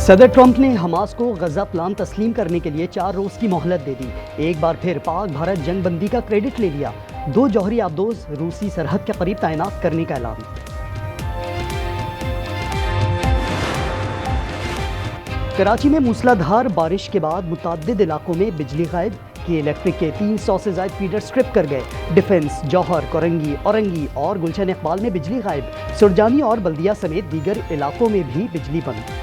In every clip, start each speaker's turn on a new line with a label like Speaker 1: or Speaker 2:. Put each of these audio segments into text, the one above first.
Speaker 1: सदर ट्रंप ने हमास को गजा प्लान तस्लीम करने के लिए 4 रोज की मोहलत दे दी। एक बार फिर पाक भारत जंग बंदी का क्रेडिट ले लिया। 2 जौहरी आबदोज रूसी सरहद के करीब तैनात करने का ऐलान। कराची में मूसलाधार बारिश के बाद मुतअद्दिद इलाकों में बिजली गायब। की इलेक्ट्रिक के 300 से ज्यादा फीडर स्ट्रिप कर गए। डिफेंस, जौहर, कोरंगी, औरंगी और गुलशन इकबाल में बिजली गायब। सुरजानी और बल्दिया समेत दीगर इलाकों में भी बिजली बंद।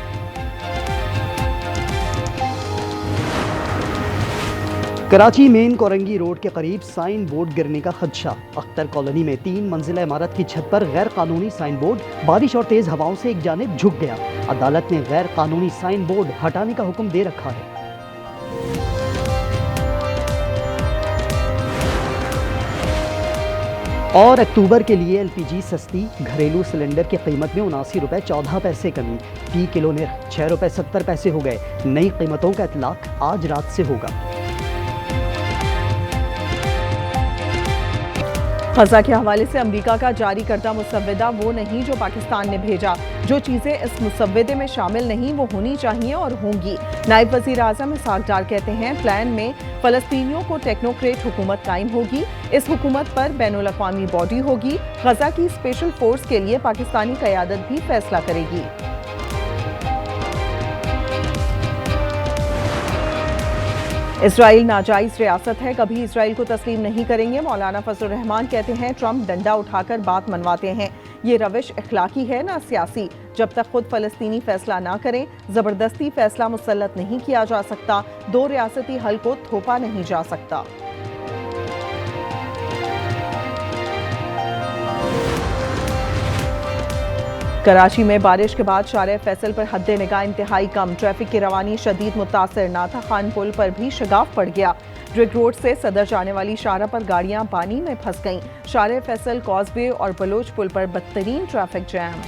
Speaker 1: कराची मेन कोरंगी रोड के करीब साइन बोर्ड गिरने का खदशा। अख्तर कॉलोनी में 3 मंजिला इमारत की छत पर गैर कानूनी साइन बोर्ड बारिश और तेज हवाओं से एक जानिब झुक गया। अदालत ने गैर कानूनी साइन बोर्ड हटाने का हुक्म दे रखा है। और अक्टूबर के लिए एलपीजी सस्ती। घरेलू सिलेंडर की कीमत में 79 रुपये 14 पैसे कमी। फी किलो निर्ख 6 रुपये 70 पैसे हो गए। नई कीमतों का इतलाक आज रात से होगा।
Speaker 2: गजा के हवाले से अमेरिका का जारी करदा मुसव्वदा वो नहीं जो पाकिस्तान ने भेजा। जो चीज़ें इस मुसव्वदे में शामिल नहीं वो होनी चाहिए और होंगी। नायब वज़ीर आज़म इसहाक डार कहते हैं प्लान में फ़लस्तीनियों को टेक्नोक्रेट हुकूमत कायम होगी। इस हुकूमत पर बैनुल अक़वामी बॉडी होगी। गजा की स्पेशल फोर्स के लिए पाकिस्तानी क़यादत भी फैसला करेगी। इसराइल नाजायज़ रियासत है, कभी इसराइल को तस्लीम नहीं करेंगे। मौलाना फजल रहमान कहते हैं ट्रंप डंडा उठाकर बात मनवाते हैं। ये रविश इखलाकी है ना सियासी। जब तक खुद फ़लस्तीनी फैसला ना करें ज़बरदस्ती फैसला मुसल्लत नहीं किया जा सकता। 2 रियासती हल को थोपा नहीं जा सकता। कराची में बारिश के बाद शारे फैसल पर हद्दे निगाह इंतहाई कम। ट्रैफिक की रवानी शदीद मुतासर। नाथा खान पुल पर भी शगाफ पड़ गया। ड्रिग रोड से सदर जाने वाली शाहरा पर गाड़ियां पानी में फंस गईं। शारे फैसल, कॉजवे और बलोच पुल पर बदतरीन traffic jam.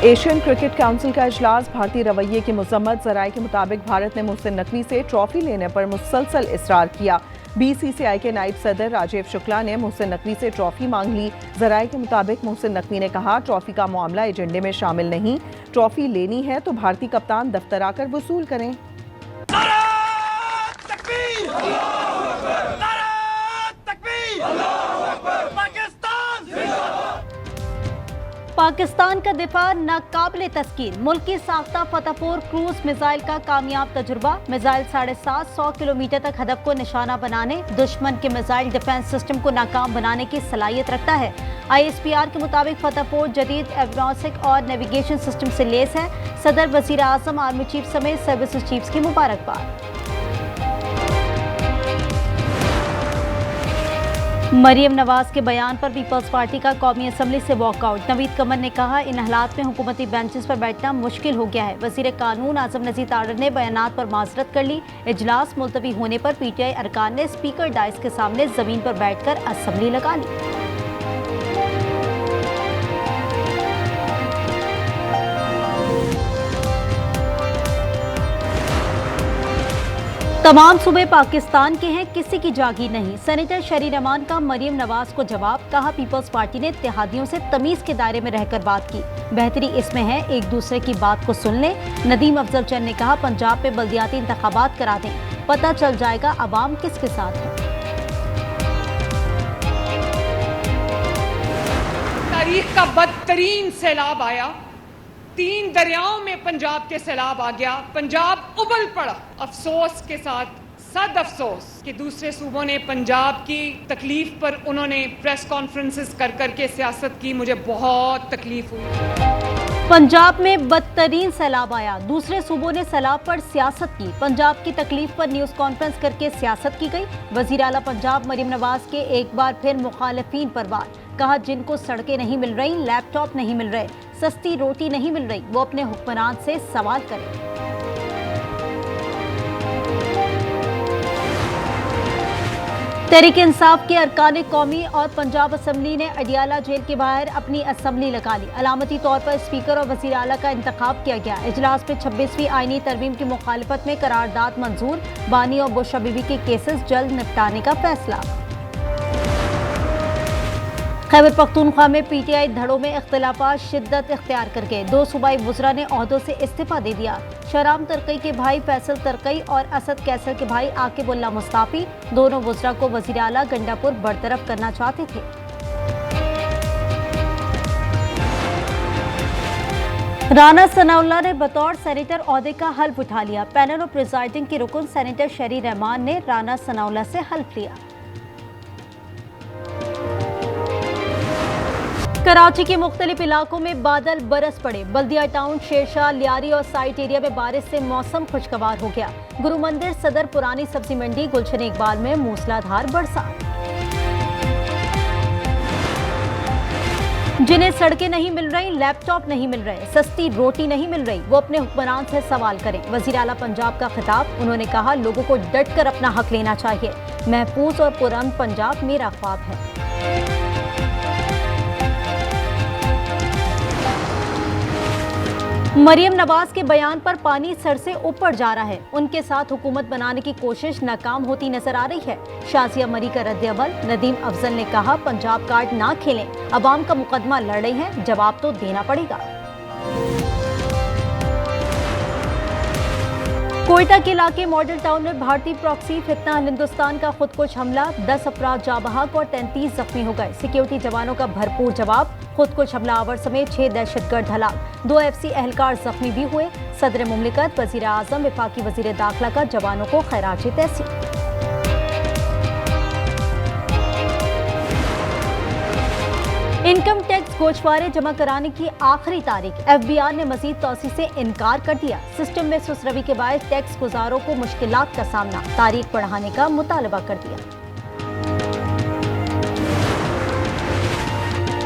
Speaker 2: Asian Cricket Council का इजलास। भारतीय रवैये की मजम्मत। ज़राए के मुताबिक भारत ने मोहसिन नकवी से ट्रॉफी लेने पर मुसलसल इसरार किया। बीसीसीआई के नायब सदर राजीव शुक्ला ने मोहसिन नकवी से ट्रॉफी मांग ली। ज़राए के मुताबिक मोहसिन नकवी ने कहा ट्रॉफी का मामला एजेंडे में शामिल नहीं। ट्रॉफी लेनी है तो भारतीय कप्तान दफ्तर आकर वसूल करें।
Speaker 3: पाकिस्तान का दिफा नाकाबिले तस्कीर। मुल्क की साख्ता फतेहपुर क्रूज मिसाइल का कामयाब तजुर्बा। मिसाइल 750 किलोमीटर तक हदफ को निशाना बनाने, दुश्मन के मिसाइल डिफेंस सिस्टम को नाकाम बनाने की सलाहियत रखता है। ISPR के मुताबिक फतेहपुर जदीद एवियोनिक्स और नेविगेशन सिस्टम से लेस है। सदर, वजीर आजम, आर्मी चीफ समेत सर्विसेज चीफ्स की मुबारकबाद। मरियम नवाज के बयान पर पीपल्स पार्टी का कौमी असम्बली से वॉकआउट। नवीद कमर ने कहा इन हालात में हुकूमती बेंचेस पर बैठना मुश्किल हो गया है। वजीर कानून आजम नज़ीर तारड़ ने बयानात पर माजरत कर ली। इजलास मुलतवी होने पर PTI अरकान ने स्पीकर डाइस के सामने जमीन पर बैठकर असम्बली लगा ली। तमाम सूबे पाकिस्तान के हैं, किसी की जागीर नहीं। सेनेटर शरीर रहमान का मरियम नवाज को जवाब। कहा पीपल्स पार्टी ने इत्तेहादियों से तमीज के दायरे में रहकर बात की। बेहतरी इसमें है एक दूसरे की बात को सुन लें। नदीम अफजल चंद ने कहा पंजाब में बल्दियाती इंतखाबात करा दें, पता चल जाएगा अवाम किसके साथ है।
Speaker 4: तारीख का बदतरीन सैलाब आया। 3 दरियाओं में पंजाब के सैलाब आ गया। पंजाब उबल पड़ा। अफसोस के साथ सद अफसोस कि दूसरे सूबों ने पंजाब की तकलीफ पर उन्होंने प्रेस कॉन्फ्रेंसेस कर के सियासत की। मुझे बहुत तकलीफ हुई।
Speaker 3: पंजाब में बदतरीन सैलाब आया, दूसरे सूबों ने सैलाब पर सियासत की। पंजाब की तकलीफ पर न्यूज़ कॉन्फ्रेंस करके सियासत की गई। वज़ीर आला पंजाब मरियम नवाज के एक बार फिर मुखालिफिन पर वार। कहा जिनको सड़कें नहीं मिल रही, लैपटॉप नहीं मिल रहे, सस्ती रोटी नहीं मिल रही, वो अपने हुक्मरान से सवाल करें। तहरीक इंसाफ के अरकान कौमी और पंजाब असम्बली ने अडियाला जेल के बाहर अपनी असम्बली लगा ली। अलामती तौर पर स्पीकर और वज़ीर आला का इंतखाब किया गया। इजलास में 26वीं आईनी तरमीम की मुखालिफत में करारदाद मंजूर। बानी और बुशरा बीबी के केसेस जल्द निपटाने का फैसला। खैबर पख्तूनख्वा में पीटीआई धड़ों में इख्तिलाफात शिद्दत इख्तियार कर गए। 2 सूबाई वुज़रा ने ओहदों से इस्तीफा दे दिया। शहराम तरकई के भाई फैसल तरकई और असद कैसर के भाई आकिबुल्ला मुस्ताफी दोनों वुज़रा को वज़ीर आला गंडापुर बरतरफ करना चाहते थे। राना सनाउल्लाह ने बतौर सेनेटर ओहदे का हल्फ उठा लिया। पैनल ऑफ प्रिजाइडिंग के रुकन सेनेटर शरी रहमान ने राना सनाउल्लाह से हल्फ लिया। कराची के मुख्तलिफ इलाकों में बादल बरस पड़े। बल्दिया टाउन, शेरशाह, लियारी और साइट एरिया में बारिश से मौसम खुशगवार हो गया। गुरु मंदिर, सदर, पुरानी सब्जी मंडी, गुलशन इकबाल में मूसलाधार बरसात। जिन्हें सड़कें नहीं मिल रही, लैपटॉप नहीं मिल रहे, सस्ती रोटी नहीं मिल रही, वो अपने हुक्मरान से सवाल करें। वजीर आला पंजाब का खिताब। उन्होंने कहा, लोगों को डट कर अपना हक लेना चाहिए। महफूज और पुरअमन पंजाब मेरा ख्वाब है। मरियम नवाज के बयान पर पानी सर से ऊपर जा रहा है। उनके साथ हुकूमत बनाने की कोशिश नाकाम होती नजर आ रही है। शाजिया मरी का रद्द-ए-अमल। नदीम अफजल ने कहा, पंजाब कार्ड ना खेलें, अवाम का मुकदमा लड़ रहे हैं, जवाब तो देना पड़ेगा। कोयटा के इलाके मॉडल टाउन में भारतीय प्रॉक्सी फितना हिंदुस्तान का खुदकुश हमला। 10 अफराद जाँ बहक और 33 जख्मी हो गए। सिक्योरिटी जवानों का भरपूर जवाब। खुदकुश हमलावर समेत 6 दहशतगर्द हलाक। 2 FC एहलकार जख्मी भी हुए। सदर मुमलिकत, वजीर आजम, वफाकी वजीर दाखिला का जवानों को खैराज तहसीन। इनकम टैक्स गोशवारे जमा कराने की आखिरी तारीख। FBI ने मजीद तौसी से इनकार कर दिया। सिस्टम में सुसरवी के बायस टैक्स गुजारों को मुश्किलात का सामना। तारीख बढ़ाने का मुतालबा कर दिया।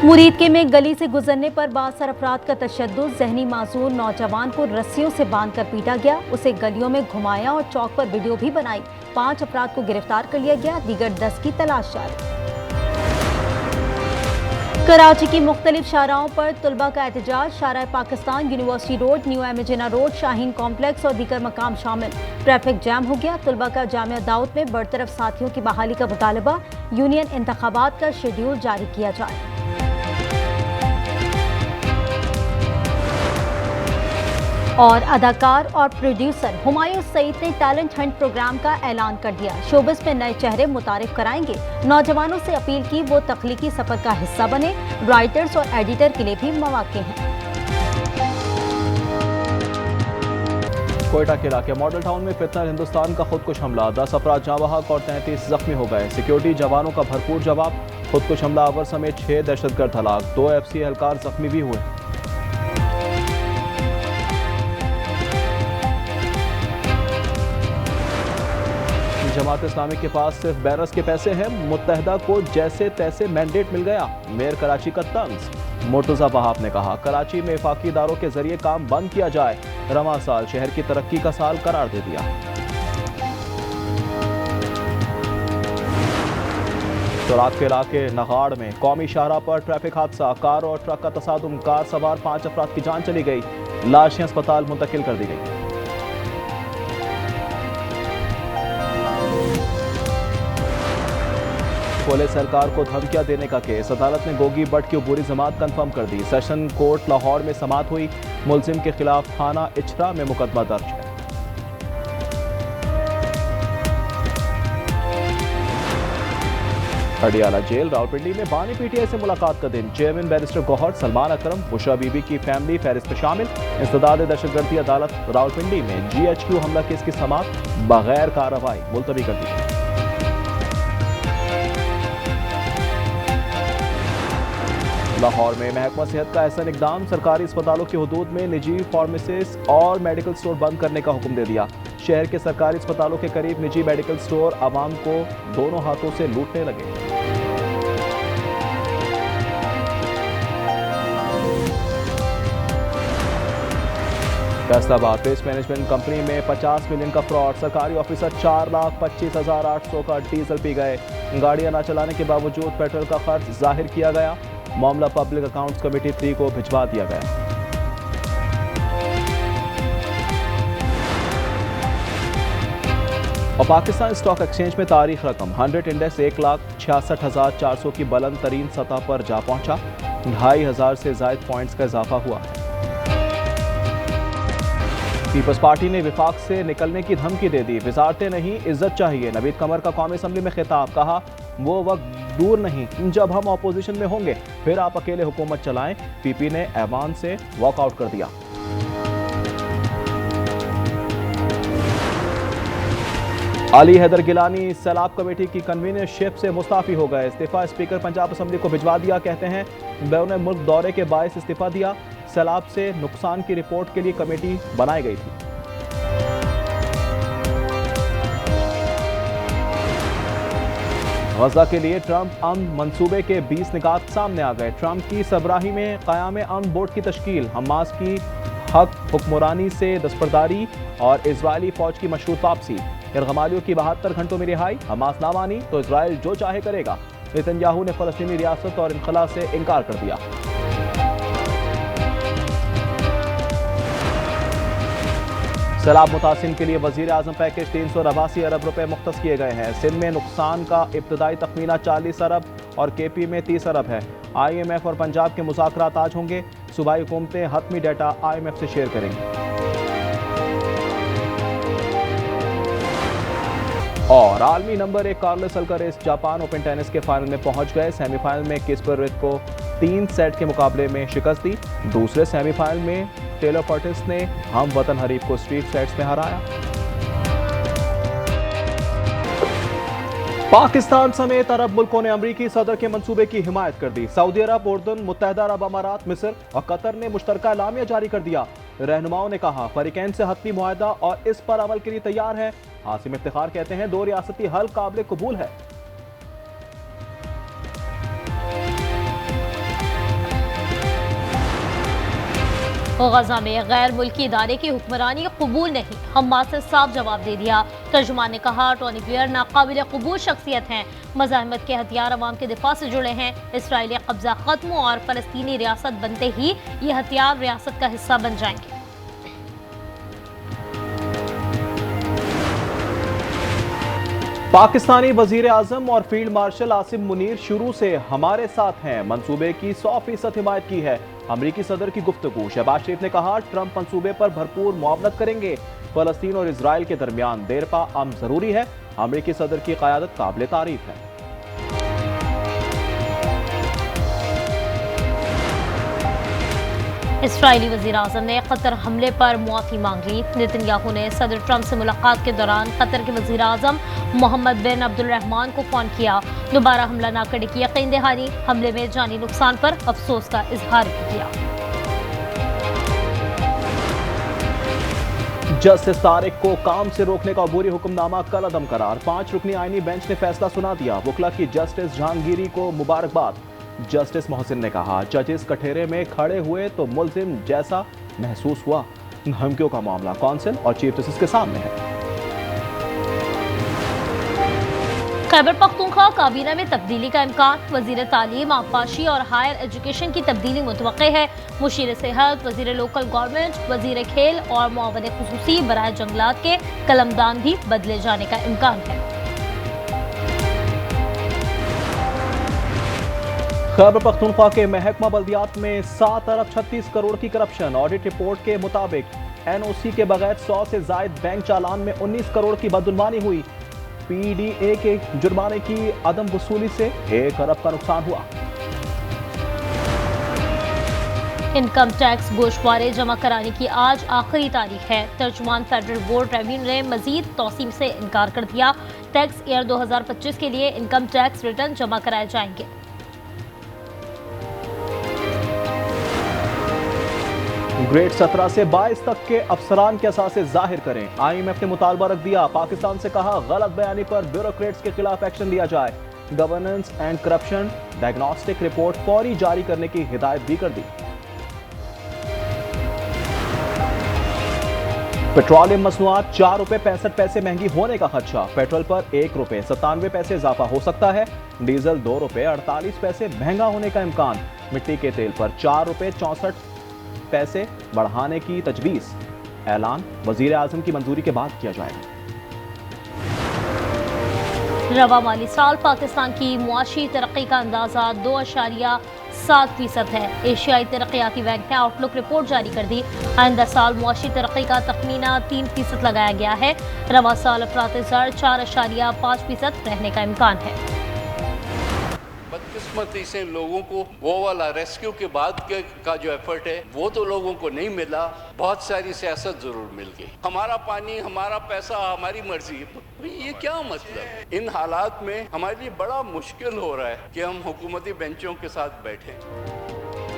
Speaker 3: मुरीदके में गली से गुजरने पर बासर अफराद का तशद्दुद। जहनी माजूर नौजवान को रस्सियों से बांधकर पीटा गया। उसे गलियों में घुमाया और चौक पर वीडियो भी बनाई। 5 अफराद को गिरफ्तार कर लिया गया। दीगर 10 की तलाश जारी। कराची की मुख्तलिफ शाहराहों पर तुलबा का एहतजाज। Shahrah Pakistan, university road, new M A Jinnah road, Shaheen complex और दीगर मकाम शामिल। ट्रैफिक जैम हो गया। तुलबा का जामिया दाऊद में बरतरफ साथियों की बहाली का मुतालबा। यूनियन इंतखाबात का शेड्यूल जारी किया जाए। और अदाकार और प्रोड्यूसर हुमायूं सईद ने टैलेंट हंट प्रोग्राम का ऐलान कर दिया। शोबिस में नए चेहरे मुतारिफ कराएंगे। नौजवानों से अपील की वो तख्लीकी सफर का हिस्सा बने। राइटर्स और एडिटर के लिए भी मौके हैं।
Speaker 5: कोयटा के इलाके मॉडल टाउन में फितना हिंदुस्तान का खुदकुश हमला। 10 अफराद जाँ बहक और 33 जख्मी हो गए। सिक्योरिटी जवानों का भरपूर जवाब। खुदकुश हमलावर समेत 6 दहशतगर्द हलाक। 2 FC एहलकार जख्मी भी हुए। जमात इस्लामी के पास सिर्फ बैनर्स के पैसे हैं। मुत्तहदा को जैसे तैसे मैंडेट मिल गया। मेयर कराची का तंज। मुर्तजा वहाब ने कहा, कराची में वफाकी इदारों के जरिए काम बंद किया जाए। रवां साल शहर की तरक्की का साल करार दे दिया। चौरात के इलाके नगाड़ में कौमी शाहराह पर ट्रैफिक हादसा। कार और ट्रक का तसादुम। कार सवार 5 अफराद की जान चली गई। लाशें अस्पताल मुंतकिल कर दी गई। पुलिस सरकार को धमकियां देने का केस। अदालत ने गोगी बट की अबूरी जमात कंफर्म कर दी। सेशन कोर्ट लाहौर में समाअत हुई। मुलजिम के खिलाफ थाना इचरा में मुकदमा दर्ज है। अडियाला जेल रावलपिंडी में बानी PTI से मुलाकात का दिन। चेयरमैन बैरिस्टर गौहर, सलमान अकरम, बुशरा बीबी की फैमिली फहरिस्त में शामिल। इंसदाद दहशतगर्दी अदालत रावलपिंडी में GHQ हमला केस की समाअत बगैर कार्रवाई मुलतवी कर दी। लाहौर में महकमा सेहत का ऐसा इकदाम। सरकारी अस्पतालों की हदूद में निजी फार्मेसिस्ट और मेडिकल स्टोर बंद करने का हुक्म दे दिया। शहर के सरकारी अस्पतालों के करीब निजी मेडिकल स्टोर आवाम को दोनों हाथों से लूटने लगे। फैसलाबाद वेस्ट मैनेजमेंट कंपनी में 50 मिलियन का फ्रॉड। सरकारी ऑफिसर 4,25,800 का डीजल पी गए। गाड़ियां न चलाने के बावजूद पेट्रोल का खर्च जाहिर किया गया। मामला पब्लिक अकाउंट्स कमेटी 3 को भिजवा दिया गया। और पाकिस्तान स्टॉक एक्सचेंज में तारीख रकम 100 इंडेक्स 1,66,400 की बुलंद तरीन सतह पर जा पहुंचा। 2,500 से ज्यादा पॉइंट्स का इजाफा हुआ है। पीपल्स पार्टी ने विफाक से निकलने की धमकी दे दी। वजारतें नहीं, इज्जत चाहिए। नवीद कमर का कौमी असम्बली में खिताब, कहा वो वक्त दूर नहीं जब हम ऑपोजिशन में होंगे, फिर आप अकेले हुकूमत चलाएं। पीपी ने ऐवान से वॉकआउट कर दिया। अली हैदर गिलानी सैलाब कमेटी की कन्वीनरशिप से मुस्ताफी हो गए। इस्तीफा स्पीकर पंजाब असम्बली को भिजवा दिया। कहते हैं बैरून मुल्क दौरे के बायस इस्तीफा दिया। सैलाब से नुकसान की रिपोर्ट के लिए कमेटी बनाई गई थी। गजा के लिए ट्रंप अमन मंसूबे के 20 निकात सामने आ गए। ट्रंप की सरबराही में क़याम अमन बोर्ड की तश्कील, हमास की हक हुक्मरानी से दस्तबरदारी और इजरायली फौज की मशरूत वापसी। यरगमालियों की 72 घंटों में रिहाई। हमास ना मानी तो इजराइल जो चाहे करेगा। नेतन्याहू ने फलस्तीनी रियासत और इनखला से इनकार कर दिया। सैलाब मुतासिन के लिए वजीर आजम पैकेज 389 अरब रुपए मुख्तस किए गए हैं। सिंध में नुकसान का इब्तदाई तखमीना 40 अरब और केपी में 30 अरब है। IMF और पंजाब के मुज़ाकरात आज होंगे। सूबाई हुकूमतें हतमी डाटा IMF से शेयर करेंगी। और आलमी number 1 Carlos Alcaraz Japan open tennis के फाइनल में पहुंच गए। सेमीफाइनल में किस्परविथ को 3 सेट के मुकाबले में शिकस्त दी। दूसरे सेमीफाइनल में टेलर पर्टिस ने हम वतन हरीफ को स्ट्रीट सेट्स में हराया। पाकिस्तान समेत अरब मुल्कों ने अमरीकी सदर के मंसूबे की हिमायत कर दी। सऊदी अरब, उर्दन, मुत्तहदा अरब अमारात, मिस्र और कतर ने मुश्तरका एलामिया जारी कर दिया। रहनुमाओं ने कहा फरीकैन से हतमी मुआहदा और इस पर अमल के लिए तैयार है। आसिम इफ्तिखार कहते हैं 2 रियासती हल काबिल कबूल है।
Speaker 3: गजा में गैर मुल्की इदारे की हुक्मरानी कबूल नहीं, हमास से साफ जवाब दे दिया। तर्जुमान ने कहा टोनी ब्लेयर नाकाबिल कबूल शख्सियत हैं। मज़ाहमत के हथियार अवाम के दिफा से जुड़े हैं। इसराइली कब्जा खत्म और फलस्तीनी रियासत बनते ही ये हथियार रियासत का हिस्सा बन जाएंगे।
Speaker 5: पाकिस्तानी वजीर आजम और फील्ड मार्शल आसिम मुनीर शुरू से हमारे साथ हैं। मंसूबे की 100% हिमायत की है। अमरीकी सदर की गुफ्तगू, शहबाज शरीफ ने कहा ट्रंप मंसूबे पर भरपूर मुआवनत करेंगे। फलस्तीन और इसराइल के दरमियान देरपा अमन जरूरी है। अमरीकी सदर की क़यादत काबिल तारीफ है।
Speaker 3: इसराइली वज़ीर आज़म ने कतर हमले पर मुआफ़ी मांग ली। नेतन्याहू ने सदर ट्रंप से मुलाकात के दौरान कतर के वज़ीर आज़म मोहम्मद बिन अब्दुलरहमान को फ़ोन किया। दोबारा हमला न करने की यकीन दहानी, हमले में जानी नुकसान पर अफसोस का इजहार किया।
Speaker 5: जस्टिस तारिक को काम से रोकने का अबूरी हुक्मनामा कल अदम करार। 5 रुकनी आईनी बेंच ने फैसला सुना दिया। वकला की जस्टिस जहांगीरी को मुबारकबाद। जस्टिस मोहसिन ने कहा जजेस कठेरे में खड़े हुए तो मुल्जिम जैसा महसूस हुआ। धमकियों का मामला कौंसिल और चीफ जस्टिस के सामने है।
Speaker 3: खैबर पख्तूनख्वा काबीना में तब्दीली का इम्कान। वजीर तालीम, आबपाशी और हायर एजुकेशन की तब्दीली मुतवक्के है। मुशीर सेहत, वजीर लोकल गवर्नमेंट, वजीर खेल और मुआवन खुसूसी बराए जंगलात के कलमदान भी बदले जाने का इम्कान है।
Speaker 5: खैबर पख्तूनख्वा के महकमा बल्दियात में 7 अरब 36 करोड़ की करप्शन। ऑडिट रिपोर्ट के मुताबिक NOC के बगैर 100 से जायद बैंक चालान में 19 करोड़ की बदुनवानी हुई। PDA के जुर्माने की अदम वसूली से 1 अरब का नुकसान हुआ।
Speaker 3: इनकम टैक्स गोशवारे जमा कराने की आज आखिरी तारीख है। तर्जुमान फेडरल बोर्ड रेवेन्यू ने मजीद तौसीम से इनकार कर दिया। टैक्स ईयर 2025 के लिए इनकम टैक्स रिटर्न जमा कराए जाएंगे।
Speaker 5: ग्रेड 17 से 22 तक के अफसरान के असासे जाहिर करें। IMF ने मुतालबा रख दिया। पाकिस्तान से कहा गलत बयानी पर ब्यूरोक्रेट्स के खिलाफ एक्शन लिया जाए। Governance and corruption diagnostic report फौरी जारी करने की हिदायत भी कर दी। पेट्रोलियम मसनूआत 4 रुपए 65 पैसे महंगी होने का खदशा। पेट्रोल पर 1 रुपए 97 पैसे इजाफा हो सकता है। डीजल 2 रुपए 48 पैसे महंगा होने का इम्कान। मिट्टी के तेल पर 4 रुपए 64 पैसे बढ़ाने की तजवीज़। ऐलान वजीर आजम की मंजूरी के बाद किया जाएगा।
Speaker 3: रवा माली साल पाकिस्तान की मुआशी तरक्की का अंदाजा 2.7% है। एशियाई तरक्याती बैंक ने आउटलुक रिपोर्ट जारी कर दी। आइंदा साल मुआशी तरक्की का तखमीना 3% लगाया गया है। रवा साल अफरात ज़र 4.5% रहने का इम्कान है।
Speaker 6: बदकिस्मती से लोगों को वो वाला रेस्क्यू के बाद का जो एफर्ट है वो तो लोगों को नहीं मिला। बहुत सारी सियासत जरूर मिल गई। हमारा पानी, हमारा पैसा, हमारी मर्जी, ये क्या मतलब? इन हालात में हमारे लिए बड़ा मुश्किल हो रहा है कि हम हुकूमती बेंचों के साथ बैठें।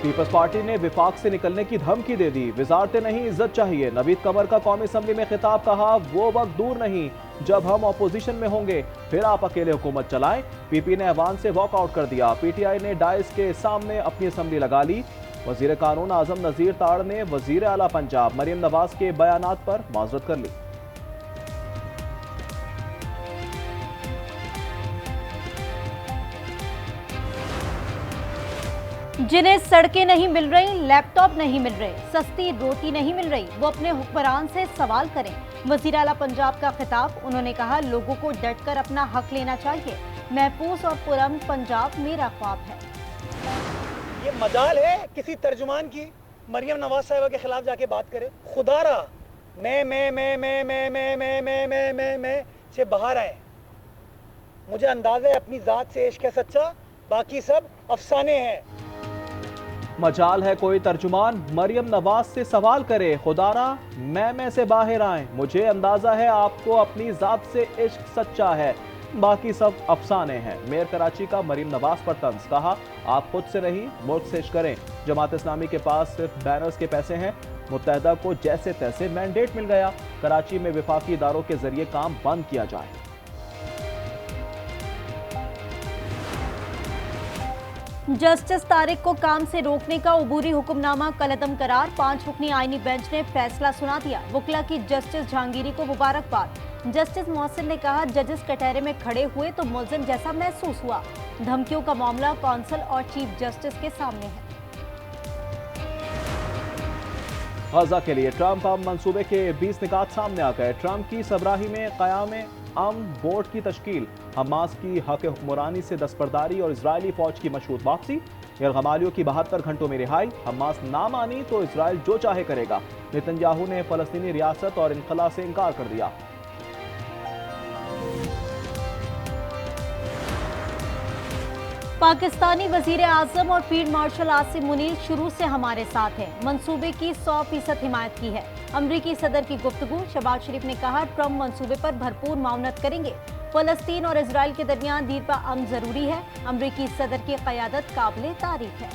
Speaker 5: पीपल्स पार्टी ने विफाक से निकलने की धमकी दे दी। वजारतें नहीं, इज्जत चाहिए। नवीद कमर का कौमी असम्बली में खिताब, कहा वो वक्त दूर नहीं जब हम अपोजिशन में होंगे, फिर आप अकेले हुकूमत चलाएं। पीपी ने ऐवान से वॉकआउट कर दिया। पीटीआई ने डाइस के सामने अपनी असम्बली लगा ली। वजीर कानून आजम नजीर ताड़ ने वजीर आला पंजाब मरियम नवाज के बयानात पर माजरत कर ली।
Speaker 3: जिन्हें सड़कें नहीं मिल रही, लैपटॉप नहीं मिल रहे, सस्ती रोटी नहीं मिल रही, वो अपने हुक्मरान से सवाल करें। वज़ीर आला पंजाब का खिताब। उन्होंने कहा, लोगों को डटकर अपना हक लेना चाहिए। महफूज और पुरअमन पंजाब मेरा ख्वाब है।
Speaker 7: ये मजाल है किसी तर्जुमान की मरियम नवाज साहिबा के खिलाफ जाके बात करे। खुदारा मैं से बाहर आए। मुझे अंदाजा है अपनी जात से इश्क है सच्चा, बाकी सब अफसाने हैं।
Speaker 5: मजाल है कोई तर्जुमान मरियम नवाज से सवाल करे। खुदारा मैं से बाहर आए। मुझे अंदाजा है आपको अपनी जात से इश्क सच्चा है, बाकी सब अफसाने हैं। मेयर कराची का मरियम नवाज पर तंज, कहा आप खुद से नहीं मुल्क से इश्क करें। जमात इस्लामी के पास सिर्फ बैनर्स के पैसे हैं। मुत्तहदा को जैसे तैसे मैंडेट मिल गया। कराची में विफाकी इदारों के जरिए काम बंद किया जाए।
Speaker 3: जस्टिस तारिक को काम से रोकने का उबूरी हुक्मनामा कलअदम करार। 5 रुकनी आईनी बेंच ने फैसला सुना दिया। वकला की जस्टिस जहांगीरी को मुबारकबाद। जस्टिस मोहसिन ने कहा, जजेस कटहरे में खड़े हुए तो मुल्जिम जैसा महसूस हुआ। धमकियों का मामला कौंसल और चीफ जस्टिस के सामने है।
Speaker 5: गजा के लिए ट्रंप मंसूबे के 20 निकात सामने आ गए। ट्रंप की सबराही में क़याम अमन बोर्ड की तश्कील, हमास की हक हुक्मरानी से दस्तबरदारी और इजरायली फौज की मशरूत वापसी, गैरगमालियों की 72 घंटों में रिहाई। हमास ना मानी तो इसराइल जो चाहे करेगा। नेतन्याहू ने फलस्तीनी रियासत और इनखला से इनकार कर दिया।
Speaker 3: पाकिस्तानी वजीर आजम और फील्ड मार्शल आसिम मुनीर शुरू से हमारे साथ हैं। मंसूबे की 100% हिमायत की है। अमरीकी सदर की गुफ्तगू। शहबाज शरीफ ने कहा, ट्रंप मंसूबे पर भरपूर माउनत करेंगे। फलस्तीन और इजराइल के दरमियान दीर पर अमन जरूरी है। अमरीकी सदर की क़यादत काबिल तारीफ है।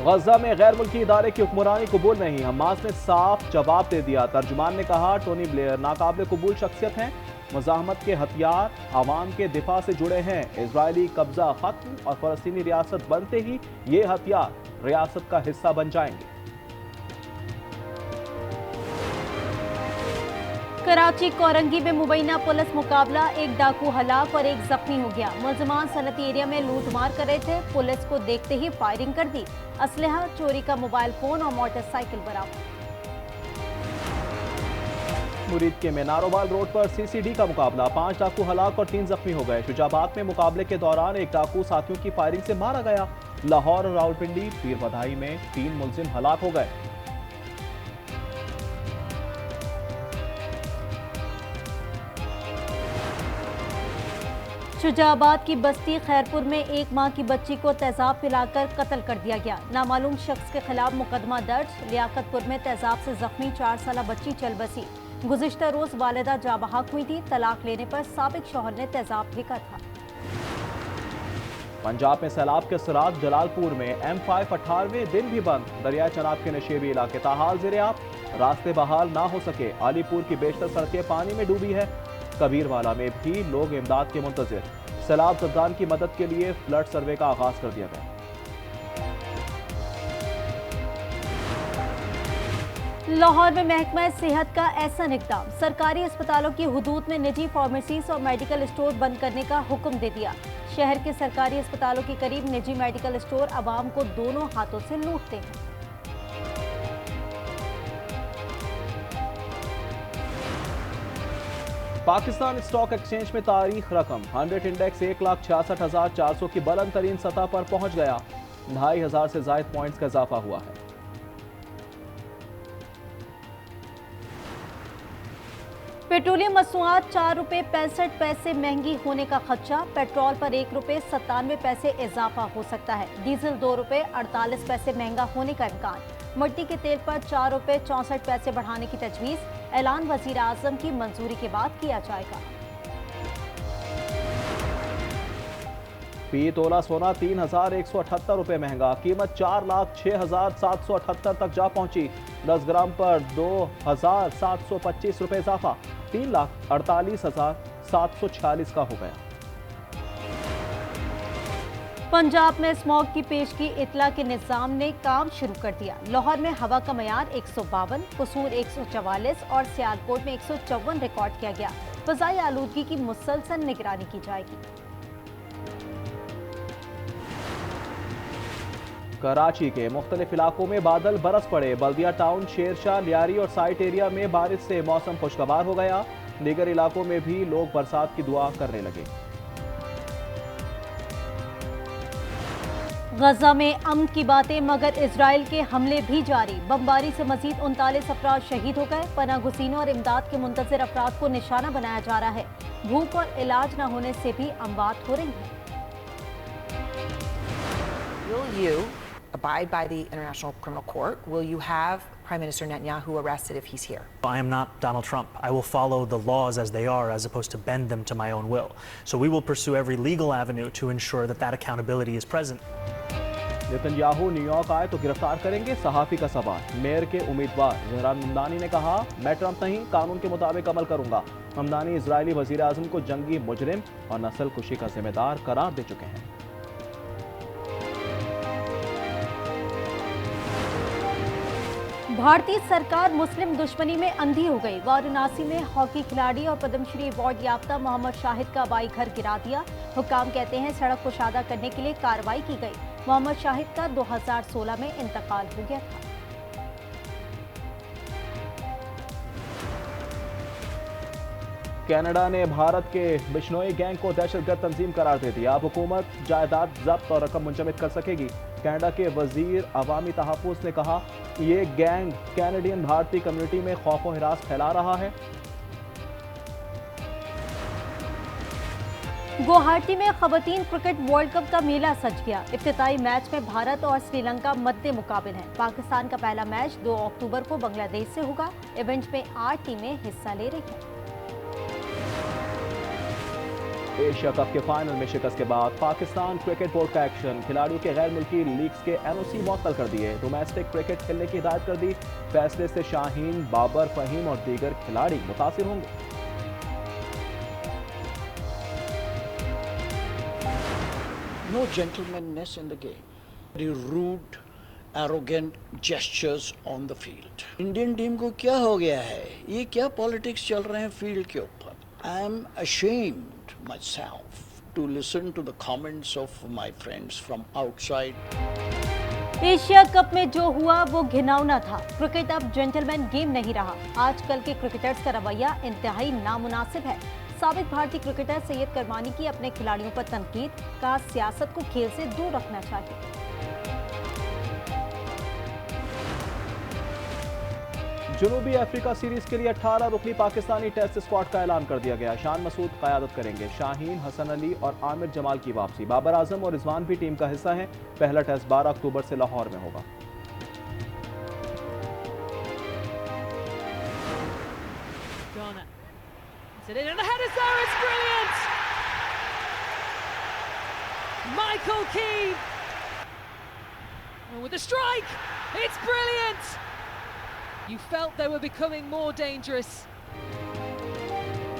Speaker 5: गजा में गैर मुल्की इदारे की हुक्मरानी कबूल नहीं। हमास ने साफ जवाब दे दिया। तर्जुमान ने कहा, टोनी ब्लेयर नाकाबिल कबूल शख्सियत हैं। मुजाहमत के हथियार आवाम के दिफा से जुड़े हैं। इजरायली कब्जा खत्म और फलस्तीनी रियासत बनते ही ये हथियार रियासत का हिस्सा बन जाएंगे।
Speaker 3: कराची कोरंगी में मुबैना पुलिस मुकाबला। एक डाकू हलाक और एक जख्मी हो गया। मुलजमान सनती एरिया में लूटमार कर रहे थे। पुलिस को देखते ही फायरिंग कर दी। असलहा, चोरी का मोबाइल फोन और मोटरसाइकिल बरामद।
Speaker 5: मुरीद के मीनारोवाल रोड पर सीसीडी का मुकाबला। 5 डाकू हलाक और 3 जख्मी हो गए। शुजाबाद में मुकाबले के दौरान एक डाकू साथियों की फायरिंग से मारा गया। लाहौर और रावलपिंडी पीर बधाई में 3 मुलजिम हलाक हो गए।
Speaker 3: शुजाबाद की बस्ती खैरपुर में 1 माह की बच्ची को तेजाब पिलाकर कत्ल कर दिया गया। नामालूम शख्स के खिलाफ मुकदमा दर्ज। लियाकतपुर में तेजाब से जख्मी 4 साला बच्ची चल बसी। गुज़िश्ता रोज वालिदा जाबहक हुई थी। तलाक लेने पर साबिक शौहर ने तेजाब फेंका था।
Speaker 5: पंजाब में सैलाब के असरात। जलालपुर में M5 18वें दिन भी बंद। दरिया चनाब के नशेबी इलाके ताहाल ज़ेर-ए-आब। रास्ते बहाल ना हो सके। आलीपुर की बेशतर सड़कें पानी में डूबी है। कबीरवाला में भी लोग इमदाद के मुंतज़िर। सैलाब ज़दगान की मदद के लिए फ्लड सर्वे का आगाज कर दिया गया।
Speaker 3: लाहौर में महकमा सेहत का ऐसा इक़दाम। सरकारी अस्पतालों की हुदूद में निजी फार्मेसीज और मेडिकल स्टोर बंद करने का हुक्म दे दिया। शहर के सरकारी अस्पतालों के करीब निजी मेडिकल स्टोर आवाम को दोनों हाथों से लूटते हैं।
Speaker 5: पाकिस्तान स्टॉक एक्सचेंज में तारीख रकम 100 इंडेक्स 1,66,400 की बुलंद तरीन सतह पर पहुंच गया। 2,500 से ज्यादा पॉइंट्स का इजाफा हुआ है।
Speaker 3: पेट्रोलियम मसनूआत 4 रुपये 65 पैसे महंगी होने का खदशा। पेट्रोल पर 1 रुपये 97 पैसे इजाफा हो सकता है। डीजल 2 रुपये 48 पैसे महंगा होने का इम्कान। मिट्टी के तेल पर 4 रुपये 64 पैसे बढ़ाने की तजवीज़। ऐलान वज़ीर आज़म की मंजूरी के बाद किया जाएगा।
Speaker 5: फी तोला सोना 3,178 रुपए महंगा। कीमत 4,06,778 तक जा पहुंची। 10 ग्राम पर 2,725 रुपए इजाफा। 3,48,746 का हो गया।
Speaker 3: पंजाब में स्मॉग की पेशगी इतला के निज़ाम ने काम शुरू कर दिया। लाहौर में हवा का मयार 152, कसूर 144 और सियालकोट में 154 रिकॉर्ड किया गया। फ़ज़ाई आलूदगी की मुसलसल निगरानी की जाएगी।
Speaker 5: कराची के मुख्तलिफ इलाकों में बादल बरस पड़े। बल्दिया टाउन, शेरशाह, लियारी और साइट एरिया में बारिश से मौसम खुशगवार हो गया। दीगर इलाकों में भी लोग बरसात की दुआ करने लगे।
Speaker 3: गजा में अमन की बातें मगर इजराइल के हमले भी जारी। बमबारी से मजीद 39 अफराद शहीद हो गए। पनाह गुज़ीनों और इमदाद के मुंतज़िर अफराद को निशाना बनाया जा रहा है। भूख और इलाज न होने से भी अमवात हो रही हैं।
Speaker 8: Will you abide by the International Criminal Court? Will you have Prime Minister Netanyahu arrested if he's here?
Speaker 9: I am not Donald Trump. I will follow the laws as they are as opposed to bend them to my own will. So we will pursue every legal avenue to ensure that that accountability is present.
Speaker 5: Netanyahu New York आए तो गिरफ्तार करेंगे, सहाफी का सवाल। Mayor के उम्मीदवार जहरान ममदानी ने कहा, मैं ट्रंप नहीं, कानून के मुताबिक अमल करूंगा। ममदानी इजरायली वजीर आजम को जंगी मुजरिम और नस्ल कुशी का जिम्मेदार करार दे चुके हैं।
Speaker 3: भारतीय सरकार मुस्लिम दुश्मनी में अंधी हो गई। वाराणसी में हॉकी खिलाड़ी और पद्मश्री अवार्ड याफ्ता मोहम्मद शाहिद का हवाई घर गिरा दिया। हुक्काम कहते हैं सड़क कुशादा करने के लिए कार्रवाई की गई। मोहम्मद शाहिद का 2016 में इंतकाल हो गया था।
Speaker 5: कनाडा ने भारत के बिश्नोई गैंग को दहशतगर्द तंजीम करार दे दिया। अब हुकूमत जायदाद जब्त और रकम मुंजमद कर सकेगी। कनाडा के वजीर अवामी तहफ़्फ़ुज़ ने कहा, ये गैंग कैनेडियन भारतीय कम्युनिटी में खौफ व हिरास फैला रहा है।
Speaker 3: गुवाहाटी में खवातीन क्रिकेट वर्ल्ड कप का मेला सज गया। इफ्तिताई मैच में भारत और श्रीलंका मद्दे मुकाबिल हैं। पाकिस्तान का पहला मैच 2 अक्टूबर को बांग्लादेश से होगा। इवेंट में 8 टीमें हिस्सा ले रही हैं।
Speaker 5: एशिया कप के फाइनल में शिकस्त के बाद पाकिस्तान क्रिकेट बोर्ड का एक्शन। खिलाड़ियों के गैर मुल्की लीग्स के NOC मुअत्तल कर दिए। डोमेस्टिक क्रिकेट खेलने की हिदायत कर दी। फैसले से शाहीन, बाबर, फहीम और दीगर खिलाड़ी मुतासिर होंगे।
Speaker 10: No gentlemanness in the game. Very rude, arrogant gestures on the field. Indian team को क्या हो गया है? ये क्या पॉलिटिक्स चल रहे हैं फील्ड के ऊपर? I am ashamed myself to listen to the comments of my friends from outside.
Speaker 3: Asia cup में जो हुआ वो घिनौना था। क्रिकेट अब जेंटलमैन गेम नहीं रहा। आजकल के क्रिकेटर्स का रवैया इंतहाई नामुनासिब है। साबिक भारतीय क्रिकेटर सैयद करमानी की अपने खिलाड़ियों पर तनकीद का सियासत को खेल से दूर रखना चाहिए।
Speaker 5: जनूबी अफ्रीका सीरीज के लिए 18 रुकनी पाकिस्तानी टेस्ट स्क्वाड का ऐलान कर दिया गया। शान मसूद क़यादत करेंगे। शाहीन, हसन अली और आमिर जमाल की वापसी। बाबर आजम और रिजवान भी टीम का हिस्सा हैं। पहला टेस्ट 12 अक्टूबर से लाहौर में होगा।
Speaker 11: Michael Keane with a strike. It's brilliant. You felt they were becoming more dangerous.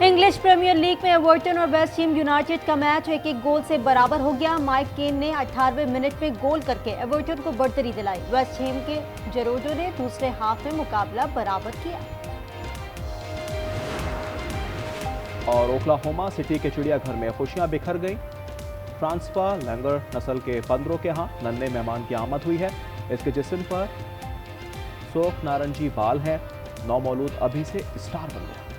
Speaker 3: English Premier League में एवर्टन और वेस्ट हैम यूनाइटेड का मैच 1-1 गोल से बराबर हो गया। माइक केन ने 18वें मिनट में गोल करके एवर्टन को बढ़तरी दिलाई। वेस्ट हैम के जेरोडो ने दूसरे हाफ में मुकाबला बराबर किया।
Speaker 5: और ओक्लाहोमा सिटी के चिड़ियाघर में खुशियां बिखर गईं। फ्रांसवा लैंगर नस्ल के बंदरों के यहाँ नन्हे मेहमान की आमद हुई है। इसके जिस्म पर सोख नारंगी बाल हैं। नौमौलूद अभी से स्टार बन गया।